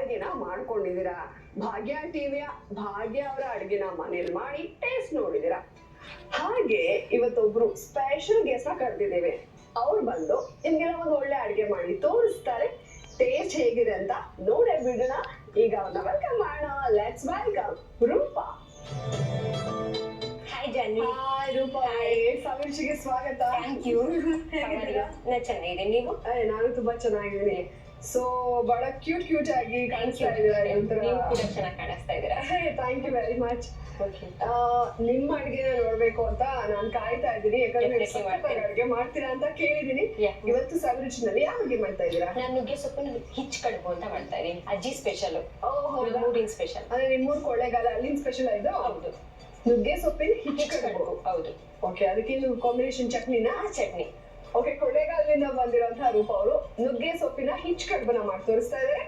ಅಡಿಗೆನ ಮಾಡ್ಕೊಂಡಿದ್ದೀರಾ. ಭಾಗ್ಯ ಟಿವಿಯ ಭಾಗ್ಯ ಅವರ ಅಡಿಗೆನ ಮನೇಲಿ ಮಾಡಿ ಟೇಸ್ಟ್ ನೋಡಿದೀರಾ. ಹಾಗೆ ಇವತ್ತೊಬ್ರು ಸ್ಪೆಷಲ್ ಗೆಸ್ಟ್ ನ ಕರೆದಿದ್ದೇವೆ. ಅವ್ರು ಬಂದು ನಿಮ್ಗೆಲ್ಲ ಒಂದು ಒಳ್ಳೆ ಅಡಿಗೆ ಮಾಡಿ ತೋರಿಸ್ತಾರೆ. ಟೇಸ್ಟ್ ಹೇಗಿದೆ ಅಂತ ನೋಡೇ ಬಿಡೋಣ. ಈಗ ಅವ್ರನ್ನ ವೆಲ್ಕಮ್ ಮಾಡೋಣ. Let's welcome Roopa. Hi Janvi. Hi Roopa, ಸವಿರ್ಷಿಗೆ ಸ್ವಾಗತ. Thank you. ನಾನು ಚೆನ್ನಾಗಿದೆ, ನೀವು? ನಾನು ತುಂಬಾ ಚೆನ್ನಾಗಿದ್ದೀನಿ. ಸೊ ಬಹಳ ಕ್ಯೂಟ್ ಆಗಿ ಕಾಣಿಸ್ತಾ ಇದ್ದೀರಾ. ನೀವು ಕೂಡ ಚೆನ್ನಾಗಿ ಕಾಣಿಸ್ತಾ ಇದ್ದೀರಾ. Thank you very much. ನಿಮ್ಮ ಅಡಿಗೆನ ನೋಡ್ಬೇಕು ಅಂತ ನಾನು ಕಾಯ್ತಾ ಇದ್ದೀನಿ. ಯಾಕಂದ್ರೆ ಅಡಿಗೆ ಮಾಡ್ತೀರಾ ಅಂತ ಕೇಳಿದೀನಿ. ಇವತ್ತು ಸವಿರುಚಿನಲ್ಲಿ ಯಾವ ಅಡಿಗೆ ಮಾಡ್ತಾ ಇದ್ದೀರಾ? ನಾನು ನುಗ್ಗೆ ಸೊಪ್ಪನ್ನು ಹಿಚ್ ಕಡುಬು ಅಂತ ಮಾಡ್ತಾ ಇದೀನಿ. ಅಜ್ಜಿ ಸ್ಪೆಷಲ್, ಊರಿನ ಸ್ಪೆಷಲ್. ಅಂದ್ರೆ ನಿಮ್ಮೂರ್ ಕೊಳ್ಳೇಗಾಲ ಅಲ್ಲಿನ ಸ್ಪೆಷಲ್ ಇದು? ಹೌದು. ನುಗ್ಗೆ ಸೊಪ್ಪಿನ ಹಿಚ್ ಕಡುಬು. ಹೌದು. ಓಕೆ, ಅದಕ್ಕೆ ನೀವು ಕಾಂಬಿನೇಷನ್ ಚಟ್ನಿನ? ಚಟ್ನಿ. ಓಕೆ, ಕೊಳ್ಳೇಗಾಲದಿಂದ ಬಂದಿರುವಂತಹ ರೂಪ ಅವರು ನುಗ್ಗೆ ಸೊಪ್ಪಿನ ಹಿಚ್ ಕಡುಬನ್ನ ಮಾಡಿ ತೋರಿಸ್ತಾ ಇದ್ದಾರೆ.